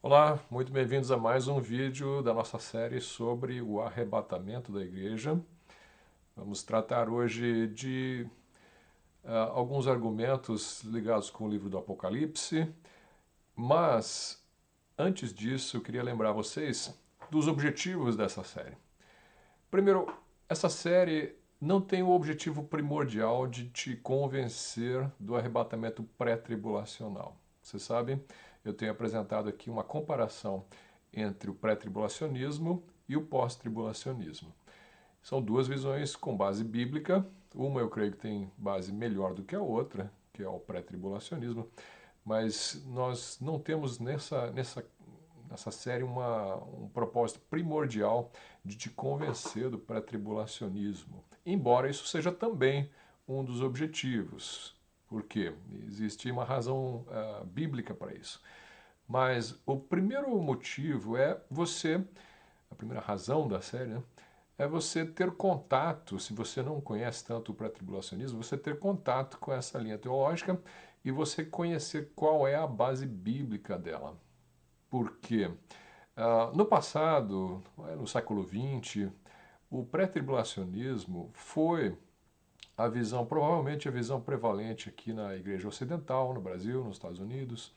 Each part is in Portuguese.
Olá, muito bem-vindos a mais um vídeo da nossa série sobre o arrebatamento da igreja. Vamos tratar hoje de alguns argumentos ligados com o livro do Apocalipse, mas antes disso eu queria lembrar vocês dos objetivos dessa série. Primeiro, essa série não tem o objetivo primordial de te convencer do arrebatamento pré-tribulacional. Você sabe, eu tenho apresentado aqui uma comparação entre o pré-tribulacionismo e o pós-tribulacionismo. São duas visões com base bíblica. Uma eu creio que tem base melhor do que a outra, que é o pré-tribulacionismo, mas nós não temos nessa série um propósito primordial de te convencer do pré-tribulacionismo, embora isso seja também um dos objetivos, porque existe uma razão bíblica para isso. Mas o primeiro motivo é a primeira razão da série, né, é você ter contato, se você não conhece tanto o pré-tribulacionismo, você ter contato com essa linha teológica e você conhecer qual é a base bíblica dela. Por quê? No passado, no século XX, o pré-tribulacionismo foi provavelmente a visão prevalente aqui na Igreja Ocidental, no Brasil, nos Estados Unidos,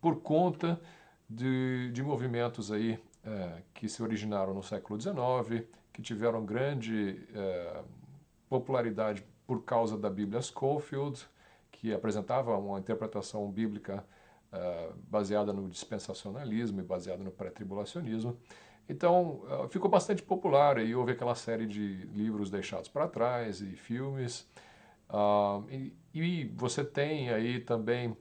por conta de movimentos aí que se originaram no século XIX, que tiveram grande popularidade por causa da Bíblia Scofield, que apresentava uma interpretação bíblica baseada no dispensacionalismo e baseada no pré-tribulacionismo. Então, ficou bastante popular e houve aquela série de livros deixados para trás e filmes. E você tem aí também,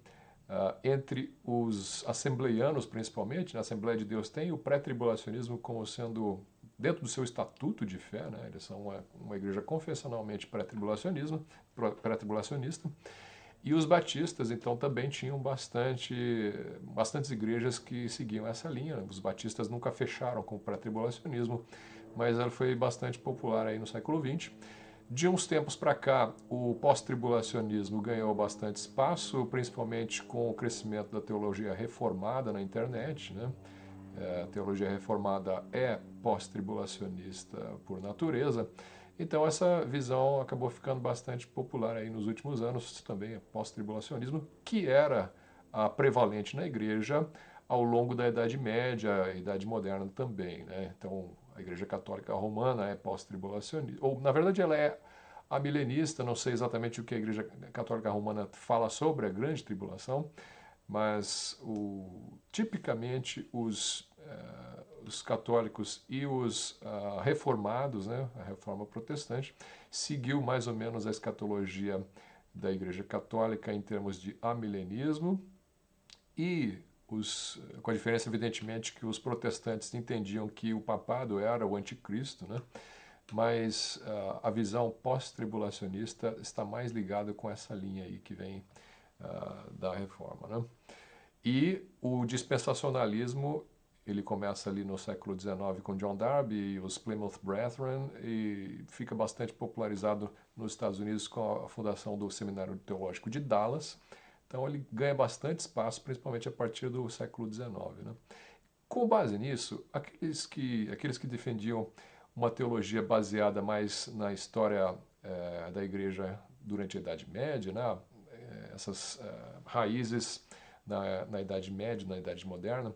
entre os assembleianos principalmente, na Assembleia de Deus tem o pré-tribulacionismo como sendo, dentro do seu estatuto de fé, né, eles são uma igreja confessionalmente pré-tribulacionista, e os batistas, então, também tinham bastantes igrejas que seguiam essa linha. Os batistas nunca fecharam com o pré-tribulacionismo, mas ela foi bastante popular aí no século XX. De uns tempos para cá, o pós-tribulacionismo ganhou bastante espaço, principalmente com o crescimento da teologia reformada na internet, né? A teologia reformada é pós-tribulacionista por natureza. Então essa visão acabou ficando bastante popular aí nos últimos anos, também pós-tribulacionismo, que era prevalente na igreja ao longo da Idade Média, Idade Moderna também, né? Então a Igreja Católica Romana é pós-tribulacionista, ou na verdade ela é amilenista, não sei exatamente o que a Igreja Católica Romana fala sobre a Grande Tribulação, mas tipicamente os católicos e os reformados, né, a reforma protestante, seguiu mais ou menos a escatologia da Igreja Católica em termos de amilenismo e com a diferença, evidentemente, que os protestantes entendiam que o papado era o anticristo, né? Mas a visão pós-tribulacionista está mais ligada com essa linha aí que vem da reforma, né? E o dispensacionalismo, ele começa ali no século XIX com John Darby e os Plymouth Brethren e fica bastante popularizado nos Estados Unidos com a fundação do Seminário Teológico de Dallas. Então ele ganha bastante espaço, principalmente a partir do século XIX, né? Com base nisso, aqueles que defendiam uma teologia baseada mais na história da igreja durante a Idade Média, né? Essas raízes na Idade Média, na Idade Moderna,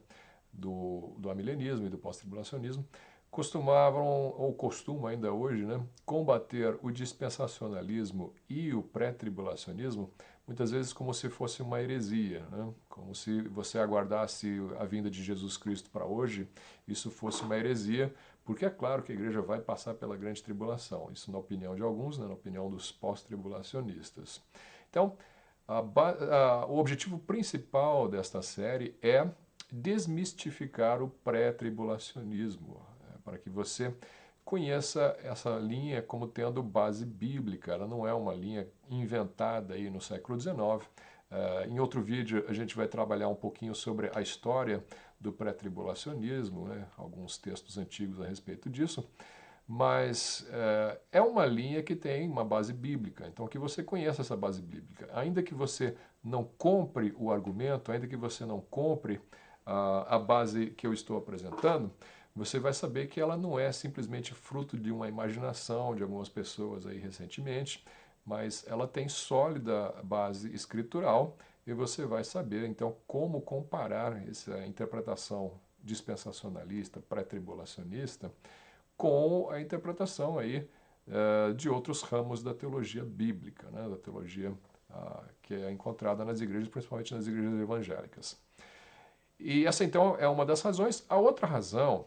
do amilenismo e do pós-tribulacionismo, costumavam, ou costumam ainda hoje, né, combater o dispensacionalismo e o pré-tribulacionismo, muitas vezes como se fosse uma heresia, né? Como se você aguardasse a vinda de Jesus Cristo para hoje, isso fosse uma heresia, porque é claro que a igreja vai passar pela grande tribulação, isso na opinião de alguns, né, na opinião dos pós-tribulacionistas. Então, o objetivo principal desta série é desmistificar o pré-tribulacionismo, para que você conheça essa linha como tendo base bíblica. Ela não é uma linha inventada aí no século XIX. Em outro vídeo a gente vai trabalhar um pouquinho sobre a história do pré-tribulacionismo, né? Alguns textos antigos a respeito disso, mas é uma linha que tem uma base bíblica, então que você conheça essa base bíblica. Ainda que você não compre o argumento, ainda que você não compre a base que eu estou apresentando, você vai saber que ela não é simplesmente fruto de uma imaginação de algumas pessoas aí recentemente, mas ela tem sólida base escritural e você vai saber então como comparar essa interpretação dispensacionalista, pré-tribulacionista, com a interpretação aí de outros ramos da teologia bíblica, né, da teologia que é encontrada nas igrejas, principalmente nas igrejas evangélicas. E essa então é uma das razões. A outra razão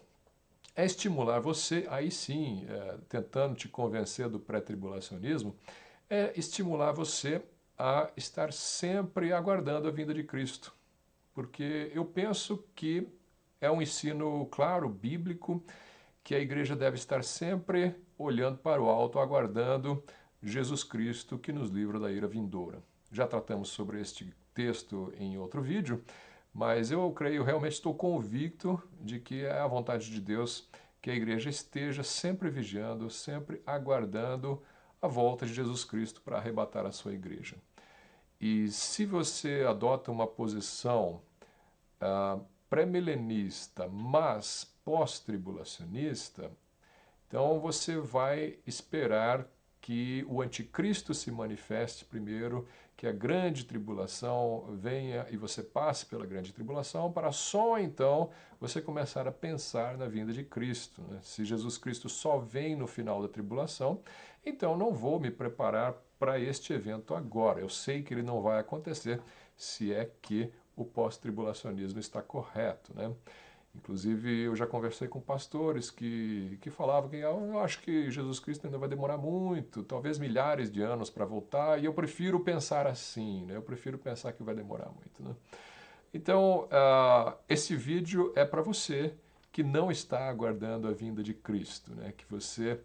é estimular você, aí sim, tentando te convencer do pré-tribulacionismo, é estimular você a estar sempre aguardando a vinda de Cristo. Porque eu penso que é um ensino claro, bíblico, que a igreja deve estar sempre olhando para o alto, aguardando Jesus Cristo que nos livra da ira vindoura. Já tratamos sobre este texto em outro vídeo, mas eu creio, realmente estou convicto de que é a vontade de Deus que a igreja esteja sempre vigiando, sempre aguardando a volta de Jesus Cristo para arrebatar a sua igreja. E se você adota uma posição pré-milenista, mas pós-tribulacionista, então você vai esperar que o anticristo se manifeste primeiro, que a grande tribulação venha e você passe pela grande tribulação, para só então você começar a pensar na vinda de Cristo, né? Se Jesus Cristo só vem no final da tribulação, então não vou me preparar para este evento agora. Eu sei que ele não vai acontecer, se é que o pós-tribulacionismo está correto, né? Inclusive, eu já conversei com pastores que falavam que eu acho que Jesus Cristo ainda vai demorar muito, talvez milhares de anos para voltar, e eu prefiro pensar assim, né? Eu prefiro pensar que vai demorar muito, né? Então, esse vídeo é para você que não está aguardando a vinda de Cristo, né? Que você,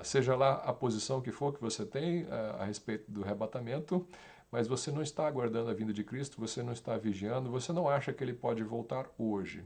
seja lá a posição que for que você tem a respeito do arrebatamento, mas você não está aguardando a vinda de Cristo, você não está vigiando, você não acha que ele pode voltar hoje.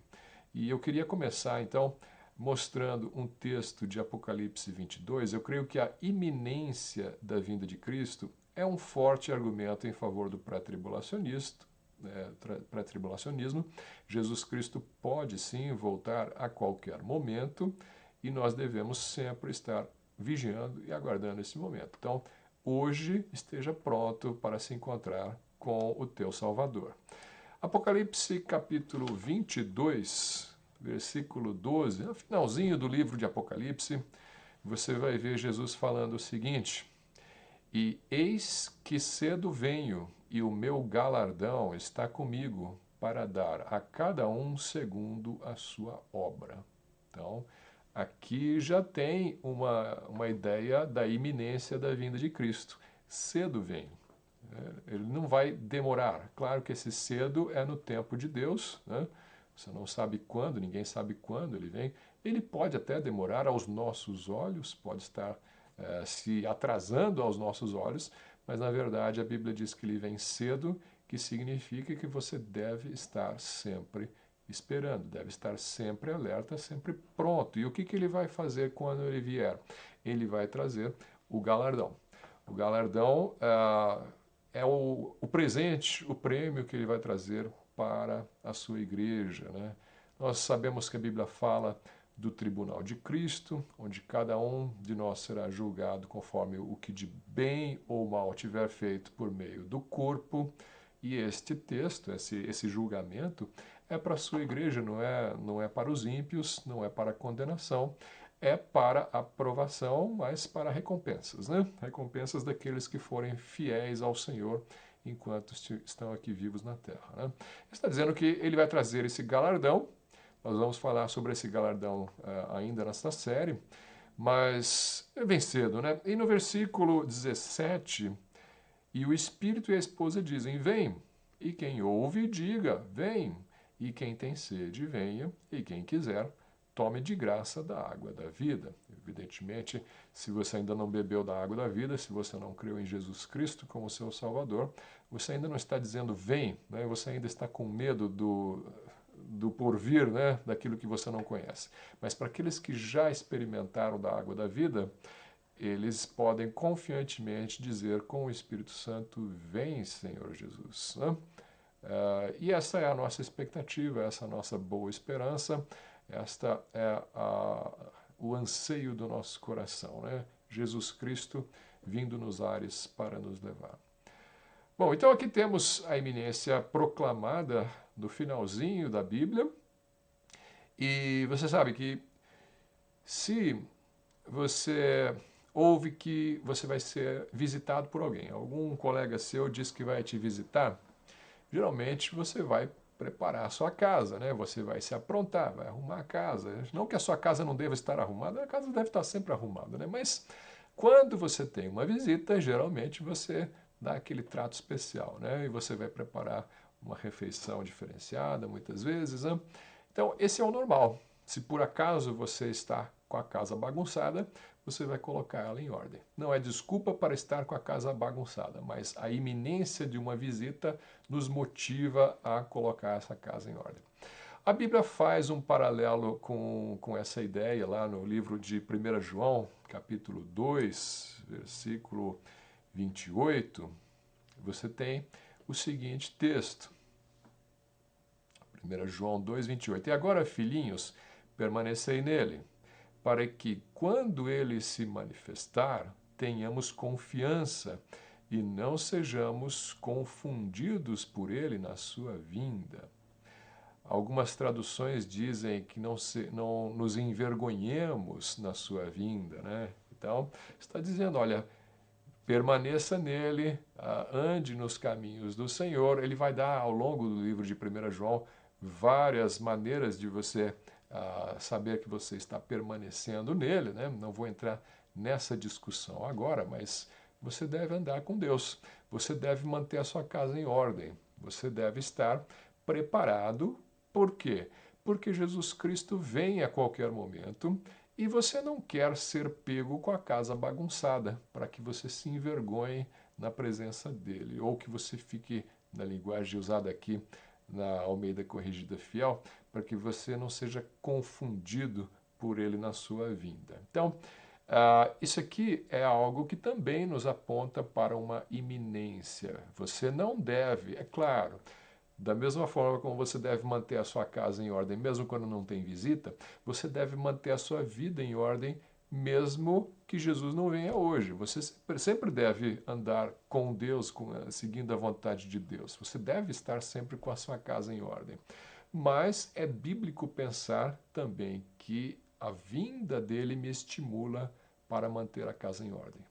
E eu queria começar, então, mostrando um texto de Apocalipse 22. Eu creio que a iminência da vinda de Cristo é um forte argumento em favor do pré-tribulacionismo. Jesus Cristo pode sim voltar a qualquer momento e nós devemos sempre estar vigiando e aguardando esse momento. Então, hoje esteja pronto para se encontrar com o teu Salvador. Apocalipse capítulo 22, versículo 12, no finalzinho do livro de Apocalipse, você vai ver Jesus falando o seguinte: E eis que cedo venho, e o meu galardão está comigo, para dar a cada um segundo a sua obra. Então, aqui já tem uma ideia da iminência da vinda de Cristo. Cedo venho. Ele não vai demorar. Claro que esse cedo é no tempo de Deus, né? Você não sabe quando, ninguém sabe quando ele vem. Ele pode até demorar aos nossos olhos, pode estar se atrasando aos nossos olhos, mas na verdade a Bíblia diz que ele vem cedo, que significa que você deve estar sempre esperando, deve estar sempre alerta, sempre pronto. E o que ele vai fazer quando ele vier? Ele vai trazer o galardão. O galardão é o presente, o prêmio que ele vai trazer para a sua igreja, né? Nós sabemos que a Bíblia fala do tribunal de Cristo, onde cada um de nós será julgado conforme o que de bem ou mal tiver feito por meio do corpo. E este texto, esse julgamento, é para a sua igreja, não é para os ímpios, não é para a condenação, é para aprovação, mas para recompensas, né? Recompensas daqueles que forem fiéis ao Senhor enquanto estão aqui vivos na terra, né? Ele está dizendo que ele vai trazer esse galardão. Nós vamos falar sobre esse galardão ainda nesta série, mas é bem cedo, né? E no versículo 17, e o Espírito e a esposa dizem: Vem. E quem ouve, diga: Vem. E quem tem sede, venha. E quem quiser, tome de graça da água da vida. Evidentemente, se você ainda não bebeu da água da vida, se você não creu em Jesus Cristo como seu Salvador, você ainda não está dizendo vem, né? Você ainda está com medo do porvir, né? Daquilo que você não conhece. Mas para aqueles que já experimentaram da água da vida, eles podem confiantemente dizer com o Espírito Santo: Vem, Senhor Jesus. Né? E essa é a nossa expectativa, essa é a nossa boa esperança, esta é o anseio do nosso coração, né? Jesus Cristo vindo nos ares para nos levar. Bom, então aqui temos a iminência proclamada no finalzinho da Bíblia, e você sabe que se você ouve que você vai ser visitado por alguém, algum colega seu diz que vai te visitar, geralmente você vai preparar a sua casa, né? Você vai se aprontar, vai arrumar a casa. Não que a sua casa não deva estar arrumada, a casa deve estar sempre arrumada, né? Mas quando você tem uma visita, geralmente você dá aquele trato especial, né? E você vai preparar uma refeição diferenciada, muitas vezes, né? Então, esse é o normal. Se por acaso você está com a casa bagunçada, você vai colocar ela em ordem. Não é desculpa para estar com a casa bagunçada, mas a iminência de uma visita nos motiva a colocar essa casa em ordem. A Bíblia faz um paralelo com essa ideia lá no livro de 1 João, capítulo 2, versículo 28. Você tem o seguinte texto. 1 João 2, 28. E agora, filhinhos, permanecei nele, para que, quando ele se manifestar, tenhamos confiança e não sejamos confundidos por ele na sua vinda. Algumas traduções dizem que não nos envergonhemos na sua vinda, né? Então, está dizendo, olha, permaneça nele, ande nos caminhos do Senhor. Ele vai dar, ao longo do livro de 1 João, várias maneiras de você saber que você está permanecendo nele, né? Não vou entrar nessa discussão agora, mas você deve andar com Deus. Você deve manter a sua casa em ordem. Você deve estar preparado. Por quê? Porque Jesus Cristo vem a qualquer momento e você não quer ser pego com a casa bagunçada, para que você se envergonhe na presença dele, ou que você fique, na linguagem usada aqui na Almeida Corrigida Fiel, para que você não seja confundido por ele na sua vinda. Então, isso aqui é algo que também nos aponta para uma iminência. Você não deve, é claro, da mesma forma como você deve manter a sua casa em ordem, mesmo quando não tem visita, você deve manter a sua vida em ordem, mesmo que Jesus não venha hoje. Você sempre deve andar com Deus, seguindo a vontade de Deus. Você deve estar sempre com a sua casa em ordem. Mas é bíblico pensar também que a vinda dele me estimula para manter a casa em ordem.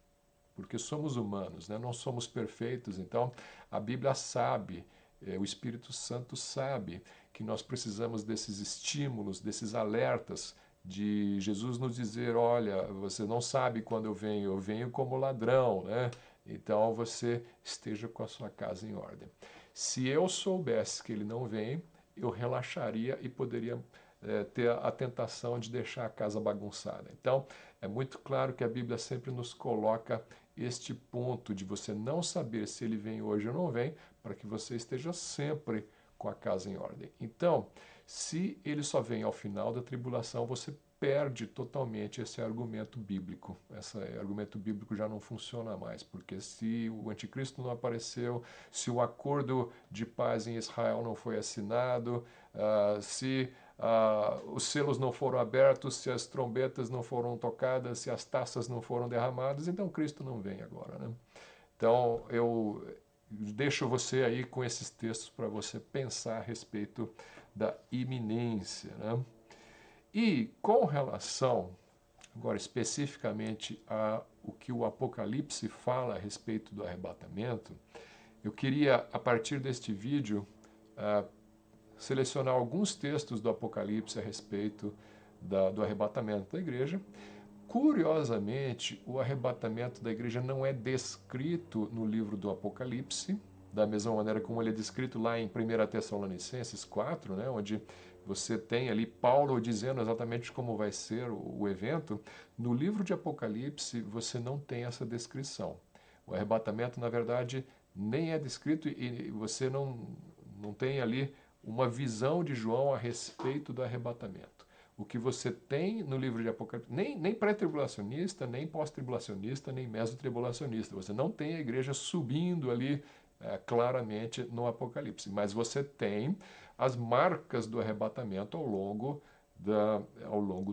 Porque somos humanos, né? Não somos perfeitos, então a Bíblia sabe, o Espírito Santo sabe que nós precisamos desses estímulos, desses alertas de Jesus nos dizer, olha, você não sabe quando eu venho como ladrão, né? Então você esteja com a sua casa em ordem. Se eu soubesse que ele não vem, eu relaxaria e poderia ter a tentação de deixar a casa bagunçada. Então, é muito claro que a Bíblia sempre nos coloca este ponto de você não saber se ele vem hoje ou não vem, para que você esteja sempre com a casa em ordem. Então, se ele só vem ao final da tribulação, você perde totalmente esse argumento bíblico. Esse argumento bíblico já não funciona mais, porque se o anticristo não apareceu, se o acordo de paz em Israel não foi assinado, se os selos não foram abertos, se as trombetas não foram tocadas, se as taças não foram derramadas, então Cristo não vem agora, né? Então eu deixo você aí com esses textos para você pensar a respeito da iminência, né? E com relação, agora especificamente a o que o Apocalipse fala a respeito do arrebatamento, eu queria, a partir deste vídeo, selecionar alguns textos do Apocalipse a respeito do arrebatamento da igreja. Curiosamente, o arrebatamento da igreja não é descrito no livro do Apocalipse, da mesma maneira como ele é descrito lá em 1 Tessalonicenses 4, né, onde você tem ali Paulo dizendo exatamente como vai ser o evento. No livro de Apocalipse, você não tem essa descrição. O arrebatamento, na verdade, nem é descrito e você não tem ali uma visão de João a respeito do arrebatamento. O que você tem no livro de Apocalipse, nem pré-tribulacionista, nem pós-tribulacionista, nem meso-tribulacionista. Você não tem a igreja subindo ali claramente no Apocalipse. Mas você tem as marcas do arrebatamento ao longo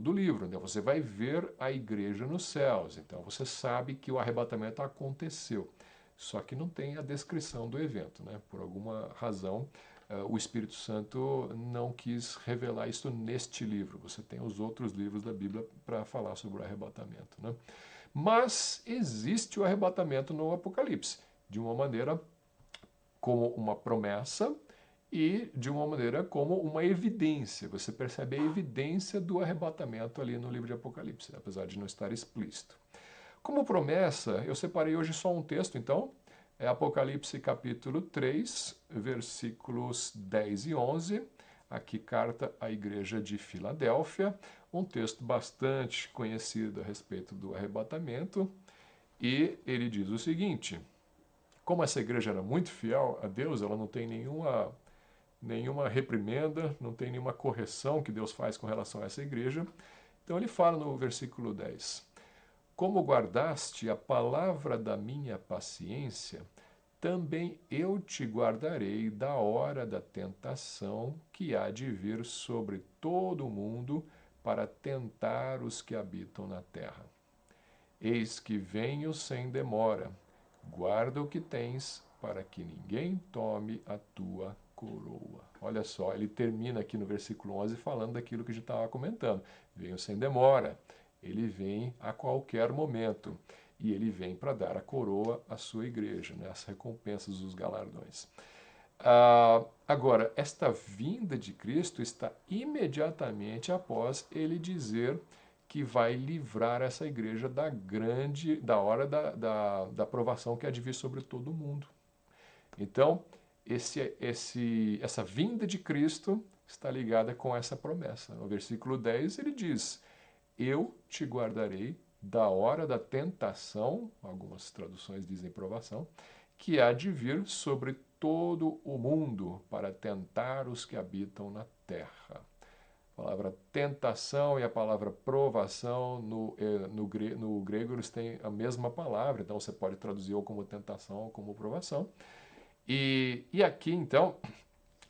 do livro. Né? Você vai ver a igreja nos céus. Então você sabe que o arrebatamento aconteceu. Só que não tem a descrição do evento. Né? Por alguma razão, o Espírito Santo não quis revelar isso neste livro. Você tem os outros livros da Bíblia para falar sobre o arrebatamento. Né? Mas existe o arrebatamento no Apocalipse, de uma maneira como uma promessa e de uma maneira como uma evidência. Você percebe a evidência do arrebatamento ali no livro de Apocalipse, apesar de não estar explícito. Como promessa, eu separei hoje só um texto, então, é Apocalipse capítulo 3, versículos 10 e 11, aqui carta à igreja de Filadélfia, um texto bastante conhecido a respeito do arrebatamento, e ele diz o seguinte: como essa igreja era muito fiel a Deus, ela não tem nenhuma reprimenda, não tem nenhuma correção que Deus faz com relação a essa igreja. Então ele fala no versículo 10: como guardaste a palavra da minha paciência, também eu te guardarei da hora da tentação que há de vir sobre todo o mundo para tentar os que habitam na terra. Eis que venho sem demora. Guarda o que tens, para que ninguém tome a tua coroa. Olha só, ele termina aqui no versículo 11 falando daquilo que a gente estava comentando. Venho sem demora. Ele vem a qualquer momento. E ele vem para dar a coroa à sua igreja, né? As recompensas, os galardões. Agora, esta vinda de Cristo está imediatamente após ele dizer que vai livrar essa igreja da hora da provação que há de vir sobre todo mundo. Então, essa vinda de Cristo está ligada com essa promessa. No versículo 10 ele diz: eu te guardarei da hora da tentação, algumas traduções dizem provação, que há de vir sobre todo o mundo para tentar os que habitam na terra. A palavra tentação e a palavra provação no grego eles têm a mesma palavra, então você pode traduzir ou como tentação ou como provação. E aqui, então,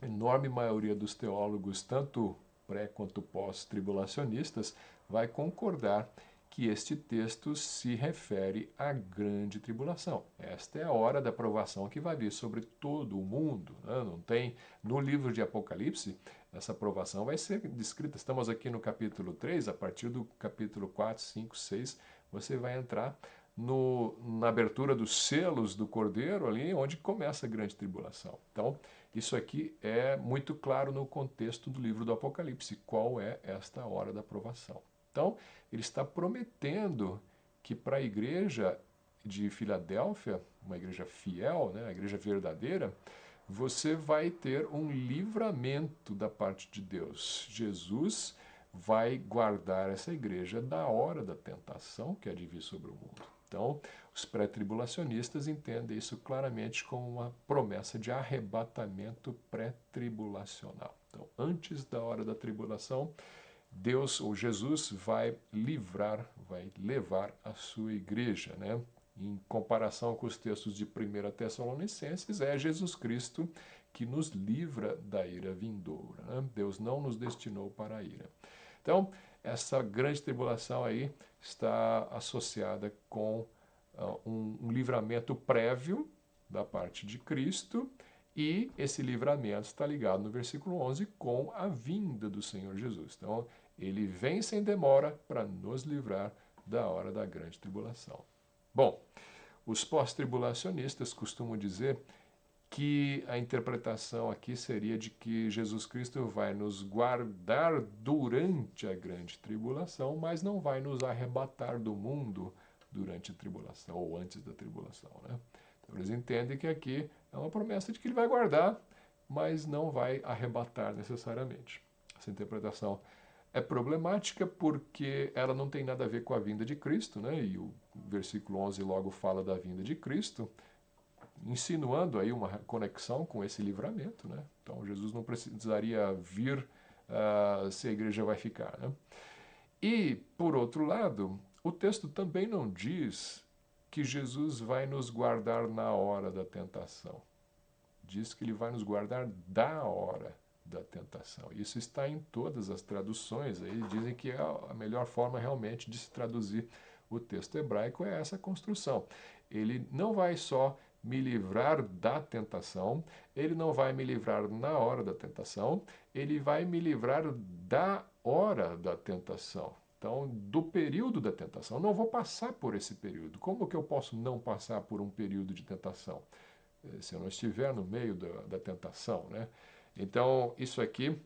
a enorme maioria dos teólogos, tanto pré quanto pós-tribulacionistas, vai concordar que este texto se refere à grande tribulação. Esta é a hora da provação que vai vir sobre todo o mundo. Né? Não tem no livro de Apocalipse, essa provação vai ser descrita. Estamos aqui no capítulo 3, a partir do capítulo 4, 5, 6, você vai entrar na abertura dos selos do Cordeiro, ali onde começa a grande tribulação. Então, isso aqui é muito claro no contexto do livro do Apocalipse, qual é esta hora da provação. Então, ele está prometendo que para a igreja de Filadélfia, uma igreja fiel, né, a igreja verdadeira, você vai ter um livramento da parte de Deus. Jesus vai guardar essa igreja da hora da tentação que há de vir sobre o mundo. Então, os pré-tribulacionistas entendem isso claramente como uma promessa de arrebatamento pré-tribulacional. Então, antes da hora da tribulação, Deus ou Jesus vai levar a sua igreja, né? Em comparação com os textos de 1 Tessalonicenses, é Jesus Cristo que nos livra da ira vindoura. Né? Deus não nos destinou para a ira. Então, essa grande tribulação aí está associada com um livramento prévio da parte de Cristo, e esse livramento está ligado no versículo 11 com a vinda do Senhor Jesus. Então, ele vem sem demora para nos livrar da hora da grande tribulação. Bom, os pós-tribulacionistas costumam dizer que a interpretação aqui seria de que Jesus Cristo vai nos guardar durante a grande tribulação, mas não vai nos arrebatar do mundo durante a tribulação ou antes da tribulação. Né? Então eles entendem que aqui é uma promessa de que ele vai guardar, mas não vai arrebatar necessariamente. Essa interpretação é problemática porque ela não tem nada a ver com a vinda de Cristo, né? E o versículo 11 logo fala da vinda de Cristo, insinuando aí uma conexão com esse livramento, né? Então Jesus não precisaria vir se a igreja vai ficar, né? E, por outro lado, o texto também não diz que Jesus vai nos guardar na hora da tentação. diz que ele vai nos guardar da hora da tentação. Isso está em todas as traduções. Aí dizem que a melhor forma realmente de se traduzir o texto hebraico é essa construção. Ele não vai só me livrar da tentação, ele não vai me livrar na hora da tentação, ele vai me livrar da hora da tentação. Então, do período da tentação. Eu não vou passar por esse período. Como que eu posso não passar por um período de tentação? Se eu não estiver no meio da tentação, né? Então, isso aqui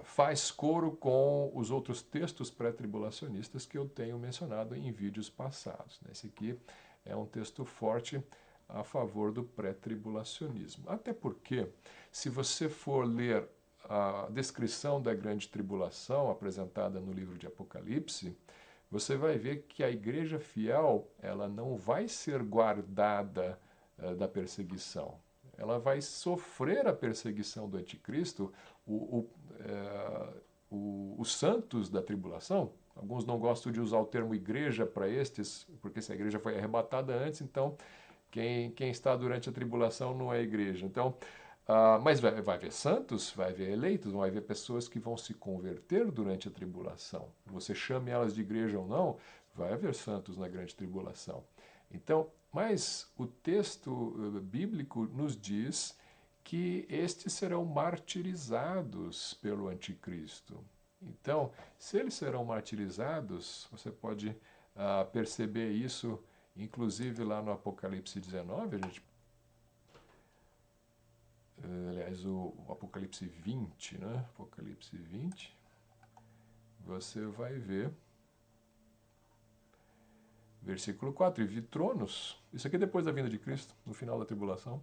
faz coro com os outros textos pré-tribulacionistas que eu tenho mencionado em vídeos passados. Né? Esse aqui é um texto forte a favor do pré-tribulacionismo. Até porque, se você for ler a descrição da grande tribulação apresentada no livro de Apocalipse, você vai ver que a igreja fiel ela não vai ser guardada da perseguição. Ela vai sofrer a perseguição do anticristo, os santos da tribulação. Alguns não gostam de usar o termo igreja para estes, porque se a igreja foi arrebatada antes, então quem está durante a tribulação não é igreja. Então, mas vai haver santos, vai haver eleitos, vai haver pessoas que vão se converter durante a tribulação. Você chame elas de igreja ou não, vai haver santos na grande tribulação. Então, mas o texto bíblico nos diz que estes serão martirizados pelo anticristo. Então, se eles serão martirizados, você pode perceber isso, inclusive lá no Apocalipse 19, aliás, o Apocalipse 20, né? Apocalipse 20, você vai ver, versículo 4, e vi tronos, isso aqui é depois da vinda de Cristo, no final da tribulação,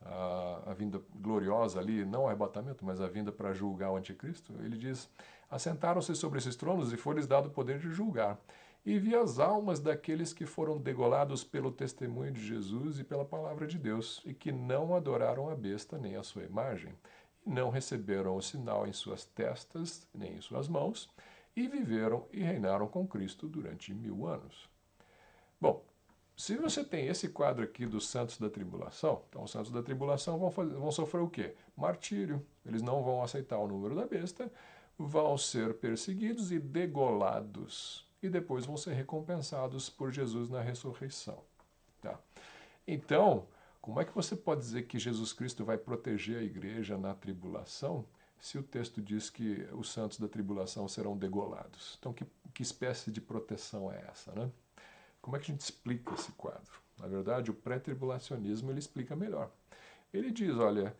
a vinda gloriosa ali, não o arrebatamento, mas a vinda para julgar o anticristo, ele diz, assentaram-se sobre esses tronos e foi-lhes dado o poder de julgar. E vi as almas daqueles que foram degolados pelo testemunho de Jesus e pela palavra de Deus, e que não adoraram a besta nem a sua imagem, e não receberam o sinal em suas testas nem em suas mãos, e viveram e reinaram com Cristo durante 1000 anos. Bom, se você tem esse quadro aqui dos santos da tribulação, então os santos da tribulação vão sofrer o quê? Martírio. Eles não vão aceitar o número da besta, vão ser perseguidos e degolados. E depois vão ser recompensados por Jesus na ressurreição. Tá? Então, como é que você pode dizer que Jesus Cristo vai proteger a igreja na tribulação, se o texto diz que os santos da tribulação serão degolados? Então, que espécie de proteção é essa, né? Como é que a gente explica esse quadro? Na verdade, o pré-tribulacionismo ele explica melhor. Ele diz, olha,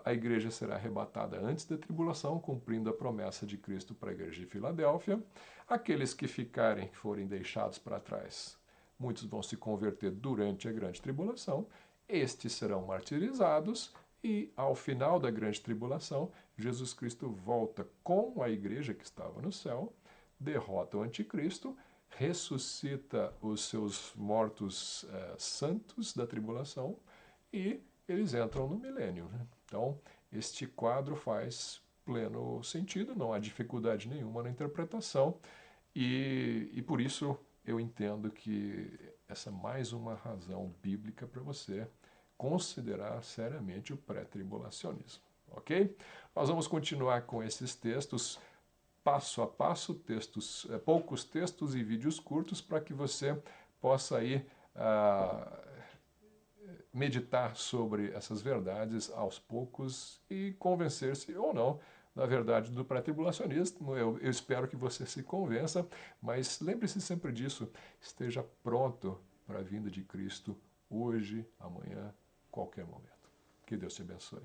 a igreja será arrebatada antes da tribulação, cumprindo a promessa de Cristo para a igreja de Filadélfia. Aqueles que ficarem, que forem deixados para trás, muitos vão se converter durante a grande tribulação. Estes serão martirizados e, ao final da grande tribulação, Jesus Cristo volta com a igreja que estava no céu, derrota o anticristo, ressuscita os seus mortos santos da tribulação e eles entram no milênio. Né? Então, este quadro faz pleno sentido, não há dificuldade nenhuma na interpretação e por isso eu entendo que essa é mais uma razão bíblica para você considerar seriamente o pré-tribulacionismo. Ok? Nós vamos continuar com esses textos passo a passo, poucos textos e vídeos curtos para que você possa aí meditar sobre essas verdades aos poucos e convencer-se ou não da verdade do pré-tribulacionismo. Eu espero que você se convença, mas lembre-se sempre disso, esteja pronto para a vinda de Cristo hoje, amanhã, qualquer momento. Que Deus te abençoe.